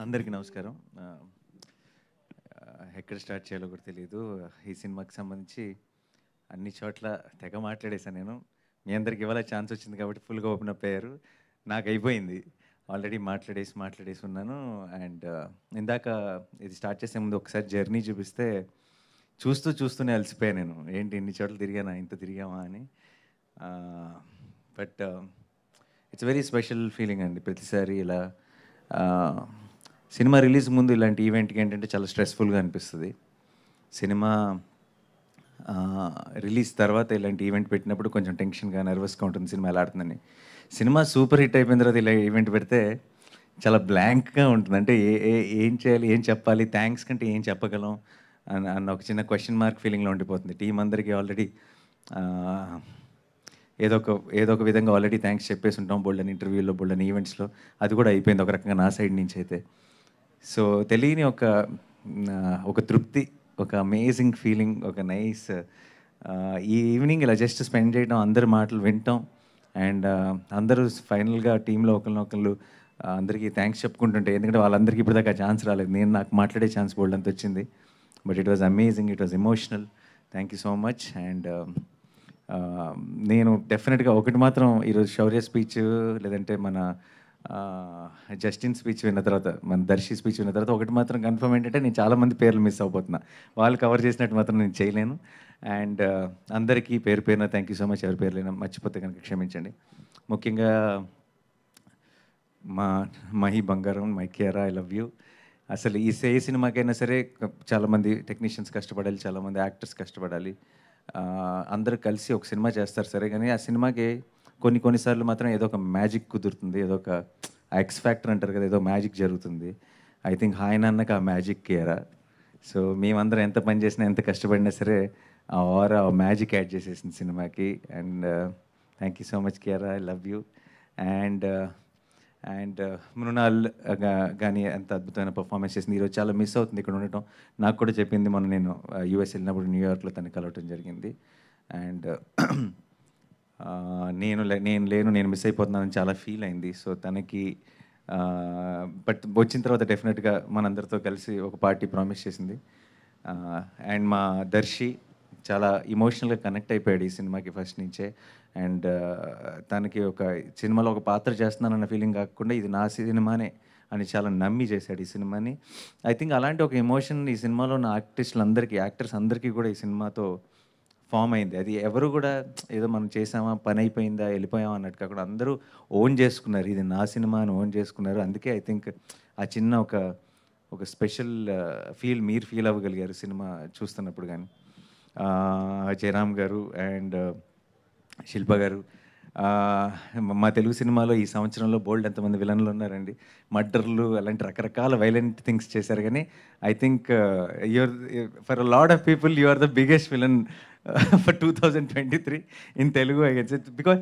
అందరికీ నమస్కారం. ఎక్కడ స్టార్ట్ చేయాలో కూడా తెలీదు. ఈ సినిమాకి సంబంధించి అన్ని చోట్ల తెగ మాట్లాడేశాను నేను. మీ అందరికి ఇవాళ ఛాన్స్ వచ్చింది కాబట్టి ఫుల్గా ఓపెన్ అప్ అయ్యారు. నాకు అయిపోయింది ఆల్రెడీ మాట్లాడేసి ఉన్నాను. అండ్ ఇందాక ఇది స్టార్ట్ చేసే ముందు ఒకసారి జర్నీ చూపిస్తే చూస్తూనే అలసిపోయాను నేను. ఏంటి ఇన్ని చోట్ల తిరిగానా, ఇంత తిరిగామా అని. But it's very special feeling అండి ప్రతిసారి ఇలా. సినిమా రిలీజ్ ముందు ఇలాంటి ఈవెంట్కి ఏంటంటే చాలా స్ట్రెస్ఫుల్గా అనిపిస్తుంది. సినిమా రిలీజ్ తర్వాత ఇలాంటి ఈవెంట్ పెట్టినప్పుడు కొంచెం టెన్షన్గా, నర్వస్గా ఉంటుంది సినిమా ఎలా ఆడుతుందని. సినిమా సూపర్ హిట్ అయిపోయిన తర్వాత ఇలా ఈవెంట్ పెడితే చాలా బ్లాంక్గా ఉంటుంది. అంటే ఏం చేయాలి, ఏం చెప్పాలి, థ్యాంక్స్ కంటే ఏం చెప్పగలం అన్న ఒక చిన్న క్వశ్చన్ మార్క్ ఫీలింగ్లో ఉండిపోతుంది. టీం అందరికీ ఆల్రెడీ ఏదో ఒక విధంగా ఆల్రెడీ థ్యాంక్స్ చెప్పేసి ఉంటాం, బోల్డెన్ ఇంటర్వ్యూలో, బోల్డెన్ ఈవెంట్స్లో. అది కూడా అయిపోయింది ఒక రకంగా నా సైడ్ నుంచి అయితే. సో తెలియని ఒక తృప్తి, ఒక అమేజింగ్ ఫీలింగ్, ఒక నైస్ ఈ ఈవినింగ్ ఇలా జస్ట్ స్పెండ్ చేయడం, అందరి మాటలు వినటం. అండ్ అందరూ ఫైనల్గా టీంలో ఒకళ్ళు అందరికీ థ్యాంక్స్ చెప్పుకుంటుంటే, ఎందుకంటే వాళ్ళందరికీ ఇప్పుడు దాకా ఛాన్స్ రాలేదు. నాకు మాట్లాడే ఛాన్స్ బోల్డ్ అంత వచ్చింది. But it was amazing, it was emotional. Thank you so much. And నేను డెఫినెట్గా ఒకటి మాత్రం ఈరోజు శౌర్య స్పీచ్, లేదంటే మన జస్టిన్ స్పీచ్ విన్న తర్వాత, మన దర్శి స్పీచ్ విన్న తర్వాత ఒకటి మాత్రం కన్ఫర్మ్ ఏంటంటే, నేను చాలామంది పేర్లు మిస్ అయిపోతున్నా. వాళ్ళు కవర్ చేసినట్టు మాత్రం నేను చేయలేను. అండ్ అందరికీ పేరు పేరున థ్యాంక్ యూ సో మచ్. ఎవరి పేర్లైనా మర్చిపోతే కనుక క్షమించండి. ముఖ్యంగా మహి బంగారం, my Kiara, I love you. అసలు ఈ సినిమాకైనా సరే చాలామంది టెక్నీషియన్స్ కష్టపడాలి, చాలామంది యాక్టర్స్ కష్టపడాలి. అందరూ కలిసి ఒక సినిమా చేస్తారు సరే, కానీ ఆ సినిమాకి కొన్నిసార్లు మాత్రం ఏదో ఒక మ్యాజిక్ కుదురుతుంది, ఏదో ఒక ఎక్స్ ఫ్యాక్టర్ అంటారు కదా, ఏదో మ్యాజిక్ జరుగుతుంది. ఐ థింక్ హాయ్ నాన్నకి ఆ మ్యాజిక్ కియారా. సో మేమందరం ఎంత పని చేసినా, ఎంత కష్టపడినా సరే ఆ మ్యాజిక్ యాడ్ చేసేసింది సినిమాకి. And thank you so much Kiara, I love you. And Mrunal కానీ ఎంత అద్భుతమైన పర్ఫార్మెన్స్ చేసింది. ఈరోజు చాలా మిస్ అవుతుంది ఇక్కడ ఉండటం. నాకు కూడా చెప్పింది, మొన్న నేను యూఎస్ వెళ్ళినప్పుడు న్యూయార్క్లో తను కలవటం జరిగింది. అండ్ నేను మిస్ అయిపోతున్నానని చాలా ఫీల్ అయింది. సో తనకి బట్ వచ్చిన తర్వాత డెఫినెట్గా మనందరితో కలిసి ఒక పార్టీ ప్రామిస్ చేసింది. అండ్ మా దర్శి చాలా ఇమోషనల్గా కనెక్ట్ అయిపోయాడు ఈ సినిమాకి ఫస్ట్ నుంచే. అండ్ తనకి ఒక సినిమాలో ఒక పాత్ర చేస్తున్నానన్న ఫీలింగ్ కాకుండా ఇది నా సినిమానే అని చాలా నమ్మి చేశాడు ఈ సినిమాని. ఐ థింక్ అలాంటి ఒక ఎమోషన్ ఈ సినిమాలో ఉన్న యాక్టర్స్ అందరికీ కూడా ఈ సినిమాతో ఫామ్ అయింది. అది ఎవరు కూడా ఏదో మనం చేసామా, పని అయిపోయిందా, వెళ్ళిపోయామా అన్నట్టు కాకుండా అందరూ ఓన్ చేసుకున్నారు, ఇది నా సినిమా అని ఓన్ చేసుకున్నారు. అందుకే ఐ థింక్ ఆ చిన్న ఒక స్పెషల్ మీరు ఫీల్ అవ్వగలిగారు సినిమా చూస్తున్నప్పుడు. కానీ జయరామ్ గారు అండ్ శిల్ప గారు, మా తెలుగు సినిమాలో ఈ సంవత్సరంలో బోల్డ్ ఎంతమంది విలన్లు ఉన్నారండి. మర్డర్లు అలాంటి రకరకాల వైలెంట్ థింగ్స్ చేశారు. కానీ I think for a lot of people you are the biggest villain for 2023 in Telugu, I gets it. Because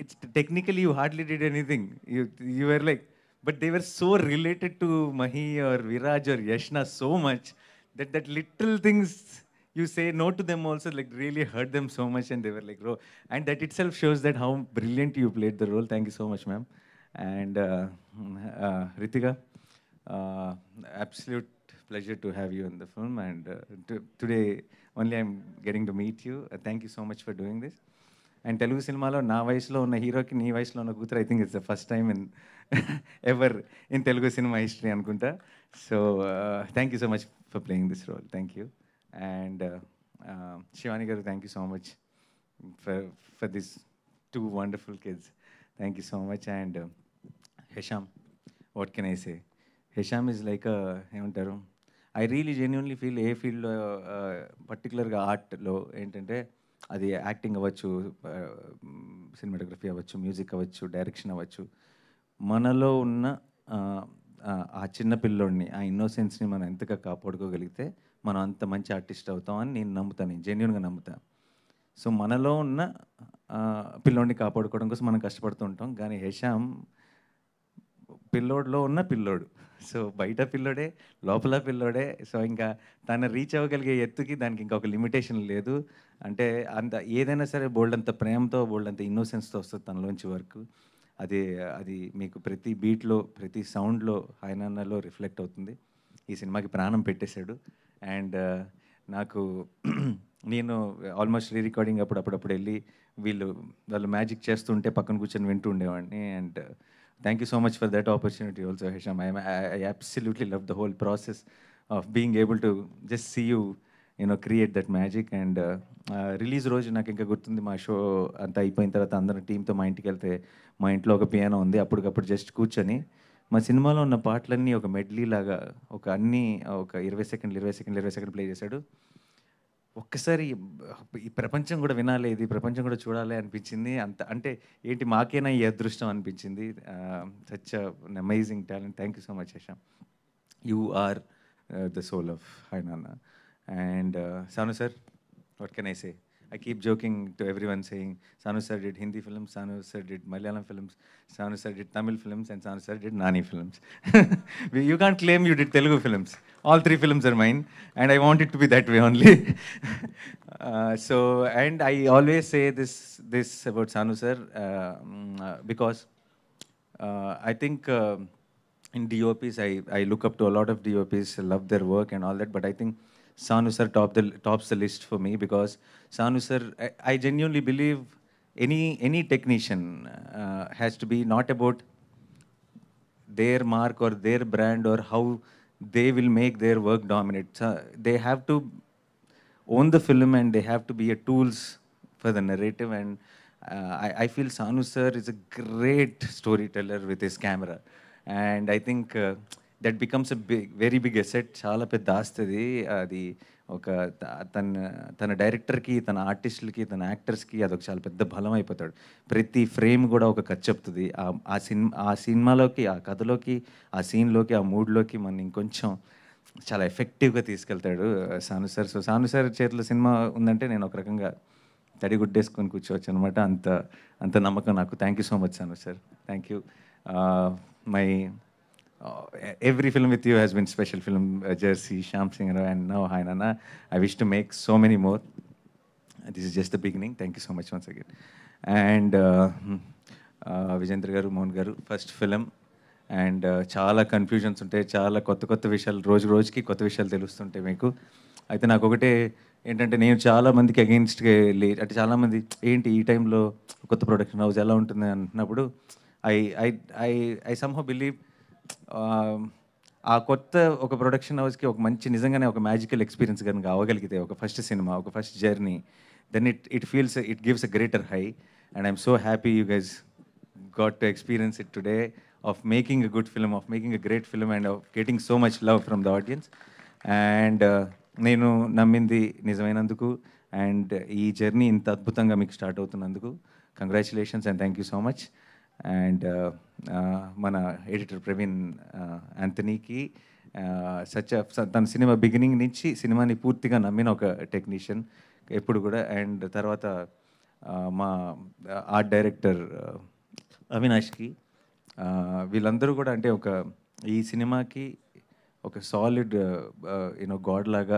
it's technically you hardly did anything. You were like, but they were so related to Mahi or Viraj or Yashna so much that little things you say no to them also like really hurt them so much, and they were like, bro. And that itself shows that how brilliant you played the role. Thank you so much, ma'am. And Ritika, uh, absolute pleasure to have you in the film. And today only I'm getting to meet you. Thank you so much for doing this. And Telugu సినిమాలో నా వయసులో ఉన్న హీరోకి నీ వయసులో ఉన్న కూతురు, I think it's the first time in ever in Telugu cinema history అనుకుంటా. So thank you so much for playing this role. Thank you. And Shivani గారు, thank you so much for this 2 wonderful kids. Thank you so much. And Hesham, what can I say, Hesham is like ఏమంటారు, I really genuinely feel ఏ ఫీల్డ్లో పర్టికులర్గా ఆర్ట్లో ఏంటంటే, అది acting అవ్వచ్చు, cinematography అవ్వచ్చు, music అవ్వచ్చు, direction అవ్వచ్చు, మనలో ఉన్న ఆ చిన్న పిల్లోడిని, ఆ ఇన్నోసెన్స్ని మనం ఎంతగా కాపాడుకోగలిగితే మనం అంత మంచి ఆర్టిస్ట్ అవుతామని నేను నమ్ముతాను, జెన్యున్గా నమ్ముతాను. సో మనలో ఉన్న పిల్లోడిని కాపాడుకోవడం కోసం మనం కష్టపడుతూ ఉంటాం. కానీ హెషామ్ పిల్లోడిలో ఉన్న పిల్లోడు. సో బయట పిల్లోడే, లోపల పిల్లోడే. సో ఇంకా తను రీచ్ అవ్వగలిగే ఎత్తుకి దానికి ఇంకొక లిమిటేషన్ లేదు. అంటే అంత ఏదైనా సరే బోల్డ్ అంత ప్రేమతో, బోల్డ్ అంత ఇన్నోసెన్స్తో వస్తుంది తనలోంచి వర్క్. అది అది మీకు ప్రతి బీట్లో ప్రతి సౌండ్లో హాయనాన్నలో రిఫ్లెక్ట్ అవుతుంది. ఈ సినిమాకి ప్రాణం పెట్టేశాడు. అండ్ నాకు నేను ఆల్మోస్ట్ రీ రికార్డింగ్ అప్పుడప్పుడు వెళ్ళి వాళ్ళు మ్యాజిక్ చేస్తుంటే పక్కన కూర్చొని వింటూ ఉండేవాడిని. And thank you so much for that opportunity also Hesham. I absolutely love the whole process of being able to just see you create that magic. And release రోజు నాకు ఇంకా గుర్తుంది, మా షో అంతా అయిపోయిన తర్వాత అందరం టీంతో మా ఇంటికి వెళ్తే మా ఇంట్లో ఒక పియానో ఉంది. అప్పటికప్పుడు జస్ట్ కూర్చొని మా సినిమాలో ఉన్న పాటలన్నీ ఒక మెడ్లీ లాగా ఒక 20 సెకండ్లు ప్లే చేశాడు. ఒక్కసారి ఈ ప్రపంచం కూడా వినాలి, ఇది ప్రపంచం కూడా చూడాలి అనిపించింది. అంత అంటే ఏంటి మాకేనా ఈ అదృష్టం అనిపించింది. Such amazing talent. Thank you so much Hesham. You are the soul of Hi Nanna. And Sanu sir, what can I say? I keep joking to everyone saying Sanu sir did Hindi films, Sanu sir did Malayalam films, Sanu sir did Tamil films, and Sanu sir did Nani films. You can't claim you did Telugu films. All 3 films are mine, and I want it to be that way only. And I always say this about Sanu sir because I think in DOPs, I look up to a lot of DOPs, love their work and all that, but I think Sanu sir tops the list for me because Sanu sir, I genuinely believe any technician has to be not about their mark or their brand or how they will make their work dominate. So they have to own the film and they have to be a tools for the narrative. And I feel Sanu sir is a great storyteller with his camera. And I think that becomes a very big asset. చాలా పెద్ద ఆస్తుంది అది. ఒక తన డైరెక్టర్కి, తన ఆర్టిస్టులకి, తన యాక్టర్స్కి అదొక చాలా పెద్ద బలం అయిపోతాడు. ప్రతి ఫ్రేమ్ కూడా ఒక కథ చెప్తుంది. ఆ సినిమాలోకి, ఆ కథలోకి, ఆ సీన్లోకి, ఆ మూడ్లోకి మనం ఇంకొంచెం చాలా ఎఫెక్టివ్గా తీసుకెళ్తాడు సాను సార్. సో సాను సార్ చేతిలో సినిమా ఉందంటే నేను ఒక రకంగా తడిగుడ్డేసుకొని కూర్చోవచ్చు అనమాట. అంత నమ్మకం నాకు. Thank you so much Sanu sir. Thank you. My every film with you has been special. Film Jersey, Shyam Singh, and now Hi Nana. I wish to make so many more. This is just the beginning. Thank you so much once again. And Vijendra garu, Mohan garu, first film. And చాలా confusions ఉంటాయి, చాలా కొత్త విషయాలు రోజుకి కొత్త విషయాలు తెలుస్తుంటాయి మీకు. అయితే నాకు ఒకటే ఏంటంటే, నేను చాలా మందికి అగెయిన్స్ట్గా అంటే చాలామంది ఏంటి ఈ టైంలో కొత్త ప్రొడక్షన్ హౌస్ ఎలా ఉంటుంది అంటున్నప్పుడు ఐ సమ్హౌ బిలీవ్ ఆ కొత్త ఒక ప్రొడక్షన్ హౌస్కి ఒక మంచి నిజంగానే ఒక మ్యాజికల్ ఎక్స్పీరియన్స్ కనుక అవ్వగలిగితే, ఒక ఫస్ట్ సినిమా, ఒక first journey, then it gives a greater high. And I'm so happy you guys got to experience it today, of making a good film, of making a great film, and of getting so much love from the audience. And నేను నమ్మింది నిజమైనందుకు, and ఈ journey ఇంత అద్భుతంగా మీకు start అవుతున్నందుకు congratulations and thank you so much. And మన editor Praveen యాంథనీకి తన సినిమా బిగినింగ్ నుంచి సినిమాని పూర్తిగా నమ్మిన ఒక టెక్నీషియన్ ఎప్పుడు కూడా. అండ్ తర్వాత మా ఆర్ట్ డైరెక్టర్ అవినాష్కి, వీళ్ళందరూ కూడా అంటే ఈ సినిమాకి ఒక సాలిడ్ గాడ్ లాగా,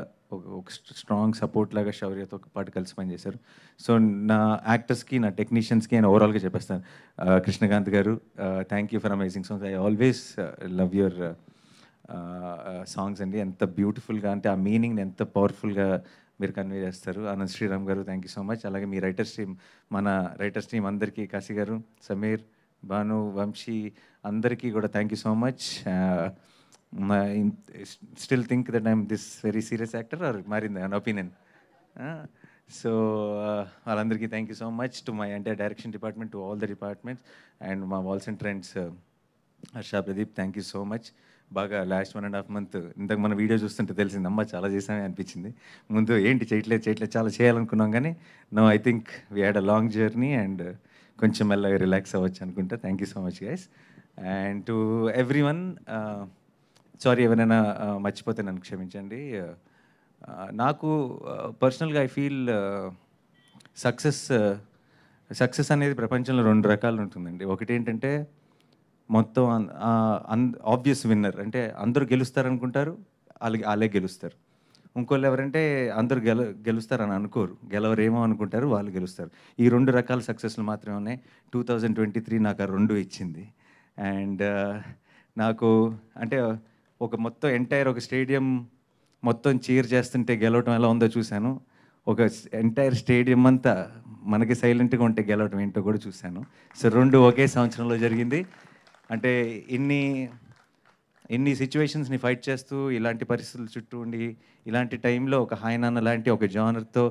ఒక స్ట్రాంగ్ సపోర్ట్ లాగా శౌర్యతో పాటు కలిసి పనిచేశారు. సో నా యాక్టర్స్కి, నా టెక్నీషియన్స్కి నేను ఓవరాల్గా చెప్పేస్తాను. కృష్ణకాంత్ గారు, thank you for amazing songs. I always love your songs అండి. ఎంత బ్యూటిఫుల్గా అంటే ఆ మీనింగ్ని ఎంత పవర్ఫుల్గా మీరు కన్వే చేస్తారు. ఆనంద్ శ్రీరామ్ గారు, థ్యాంక్ యూ సో మచ్. అలాగే మీ రైటర్స్ టీమ్, మన రైటర్స్ టీమ్ అందరికీ, కాశీ గారు, సమీర్, భాను, వంశీ అందరికీ కూడా thank you so much. Still think that I'm this very serious actor or marinda an opinion? So వాళ్ళందరికీ thank you so much. To my entire direction department, to all the departments, and మా walls and trends Harsha, Pradeep, thank you so much. బాగా last 1.5 months ఇంతకు మన video చూస్తుంటే తెలిసింది, అమ్మ చాలా చేసామే అనిపించింది. ముందు ఏంటి చేయట్లేదు చాలా చేయాలనుకున్నాం, కానీ no, I think we had a long journey and కొంచెం మెల్లగా రిలాక్స్ అవ్వచ్చు అనుకుంటా. Thank you so much guys. And to everyone, sorry ఎవరైనా మర్చిపోతే నన్ను క్షమించండి. నాకు పర్సనల్గా ఐ ఫీల్ సక్సెస్ అనేది ప్రపంచంలో 2 రకాలు ఉంటుందండి. ఒకటి ఏంటంటే మొత్తం ఆబ్వియస్ విన్నర్, అంటే అందరూ గెలుస్తారు అనుకుంటారు, వాళ్ళే గెలుస్తారు. ఇంకోళ్ళు ఎవరంటే అందరూ గెలుస్తారని అనుకోరు, గెలవరేమో అనుకుంటారు, వాళ్ళు గెలుస్తారు. ఈ 2 రకాల సక్సెస్లు మాత్రమే ఉన్నాయి. 2023 నాకు ఆ 2 ఇచ్చింది. అండ్ నాకు అంటే ఒక మొత్తం ఎంటైర్ ఒక స్టేడియం మొత్తం చీర్ చేస్తుంటే గెలవటం ఎలా ఉందో చూశాను. ఒక ఎంటైర్ స్టేడియం అంతా మనకి సైలెంట్గా ఉంటే గెలవటం ఏంటో కూడా చూశాను. సో 2 ఒకే సంవత్సరంలో జరిగింది. అంటే ఇన్ని సిచ్యువేషన్స్ని ఫైట్ చేస్తూ ఇలాంటి పరిస్థితుల చుట్టూ ఉండి ఇలాంటి టైంలో ఒక హాయ్ నాన్న లాంటి ఒక జానర్తో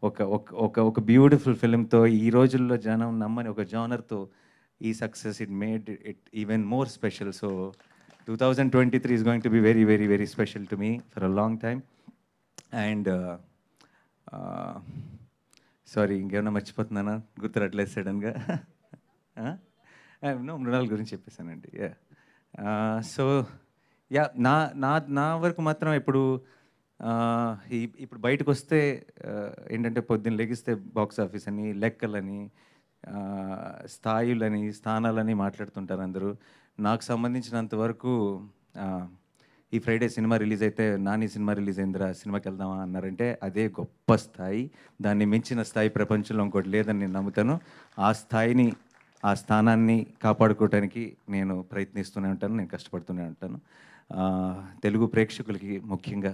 ఒక ఒక ఒక బ్యూటిఫుల్ ఫిల్మ్తో ఈ రోజుల్లో జనం నమ్మని ఒక జానర్తో ఈ success it made it even more special. So 2023 is going to be very very very special to me for a long time. And sorry, ఇంకేమన్నా మర్చిపోతున్నానా? గుర్తురట్లేదు సడన్గా. మృణాల్ గురించి చెప్పేశానండి. సో యా, నా నా నా వరకు మాత్రం ఇప్పుడు ఇప్పుడు బయటకు వస్తే ఏంటంటే పొద్దున్న లెగిస్తే బాక్స్ ఆఫీస్ అని, లెక్కలని, స్థాయిలని, స్థానాలని మాట్లాడుతుంటారు అందరూ. నాకు సంబంధించినంత వరకు ఈ ఫ్రైడే సినిమా రిలీజ్ అయితే నాని సినిమా రిలీజ్ అయిందిరా సినిమాకి వెళ్దామా అన్నారంటే అదే గొప్ప స్థాయి. దాన్ని మించిన స్థాయి ప్రపంచంలో ఇంకోటి లేదని నేను నమ్ముతాను. ఆ స్థాయిని, ఆ స్థానాన్ని కాపాడుకోవడానికి నేను ప్రయత్నిస్తూనే ఉంటాను, నేను కష్టపడుతూనే ఉంటాను. తెలుగు ప్రేక్షకులకి ముఖ్యంగా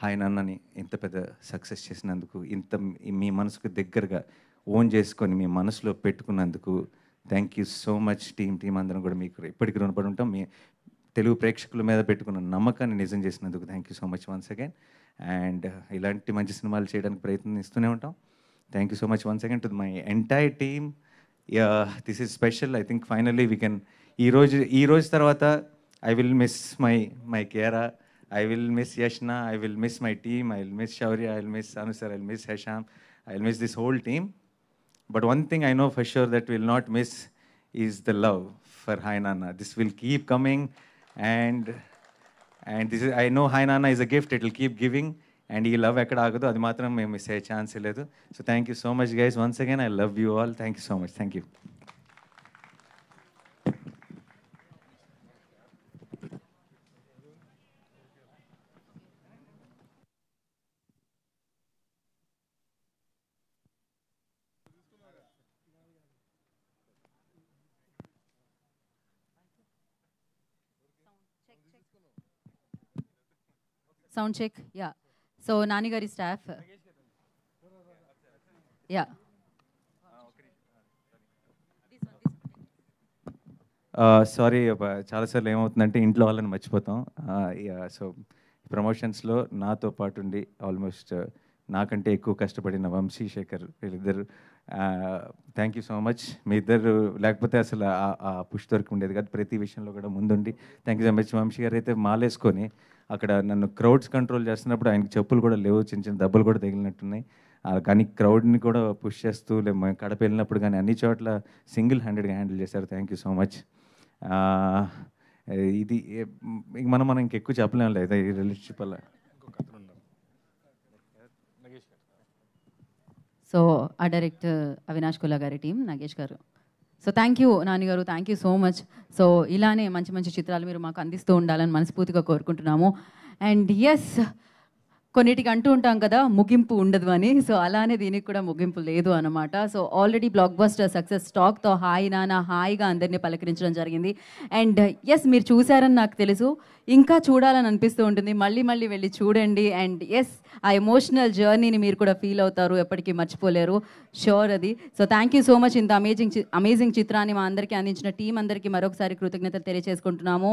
హాయ్ నాన్నని ఇంత పెద్ద సక్సెస్ చేసినందుకు, ఇంత మీ మనసుకు దగ్గరగా ఓన్ చేసుకొని మీ మనసులో పెట్టుకున్నందుకు thank you so much. Team అందరం కూడా మీకు ఎప్పటికీ రుణపడి ఉంటాం. మీ తెలుగు ప్రేక్షకుల మీద పెట్టుకున్న నమ్మకాన్ని నిజం చేసినందుకు thank you so much once again. And ఇలాంటి మంచి సినిమాలు చేయడానికి ప్రయత్నిస్తూనే ఉంటాం. Thank you so much once again to my entire team. This is special. I think finally we can ఈ రోజు తర్వాత I will miss my Kiara. I will miss Yashna. I will miss my team. I will miss Shaurya. I will miss Anusar. I will miss Hesham. I will miss this whole team. But one thing I know for sure that we will not miss is the love for Hi Nana. This will keep coming, and this is, I know Hi Nana is a gift. It will keep giving, and ఈ love ఎక్కడ ఆగదు. అది మాత్రం మేము miss అయ్యే chance లేదు. So thank you so much guys. Once again I love you all. Thank you so much. Thank you. Sound check. Yeah. So Nani Gari staff. Yeah. Sorry, చాలాసార్లు ఏమవుతుందంటే ఇంట్లో వాళ్ళని మర్చిపోతాం. సో ప్రమోషన్స్లో నాతో పాటు ఉండి ఆల్మోస్ట్ నాకంటే ఎక్కువ కష్టపడిన వంశీ, శేఖర్ వీళ్ళిద్దరు థ్యాంక్ యూ సో మచ్. మీ ఇద్దరు లేకపోతే అసలు ఆ పుష్ దొరికి ఉండేది కాదు. ప్రతి విషయంలో కూడా ముందుండి thank you so much. Vamsi garu అయితే మాలేసుకొని అక్కడ నన్ను క్రౌడ్స్ కంట్రోల్ చేస్తున్నప్పుడు ఆయనకి చెప్పులు కూడా లేవు, చిన్న చిన్న దెబ్బలు కూడా తగిలినట్టున్నాయి. కానీ క్రౌడ్ని కూడా పుష్ చేస్తూ కడప వెళ్ళినప్పుడు కానీ అన్ని చోట్ల సింగిల్ హ్యాండెడ్గా హ్యాండిల్ చేశారు. Thank you so much. ఇది మనం ఇంకెక్కువ చెప్పలేము లేదా ఈ రిలేషన్షిప్ వల్ల. సో ఆ డైరెక్టర్ అవినాష్ కుల్లా గారి టీం, నాగేష్ గారు. సో థ్యాంక్ యూ నాని గారు, thank you so much. So ఇలానే మంచి మంచి చిత్రాలు మీరు మాకు అందిస్తూ ఉండాలని మనస్ఫూర్తిగా కోరుకుంటున్నాము. అండ్ ఎస్, కొన్నిటికి అంటూ ఉంటాం కదా ముగింపు ఉండదు అని. సో అలానే దీనికి కూడా ముగింపు లేదు అనమాట. So already blockbuster success స్టాక్తో హాయ్ నాన్న హాయిగా అందరినీ పలకరించడం జరిగింది. అండ్ ఎస్, మీరు చూసారని నాకు తెలుసు, ఇంకా చూడాలని అనిపిస్తూ ఉంటుంది. మళ్ళీ మళ్ళీ వెళ్ళి చూడండి. అండ్ ఎస్, ఆ ఎమోషనల్ జర్నీని మీరు కూడా ఫీల్ అవుతారు, ఎప్పటికీ మర్చిపోలేరు, షూర్ అది. So thank you so much. ఇంత అమేజింగ్ చిత్రాన్ని మా అందరికీ అందించిన టీం అందరికీ మరొకసారి కృతజ్ఞతలు తెలియజేసుకుంటున్నాము.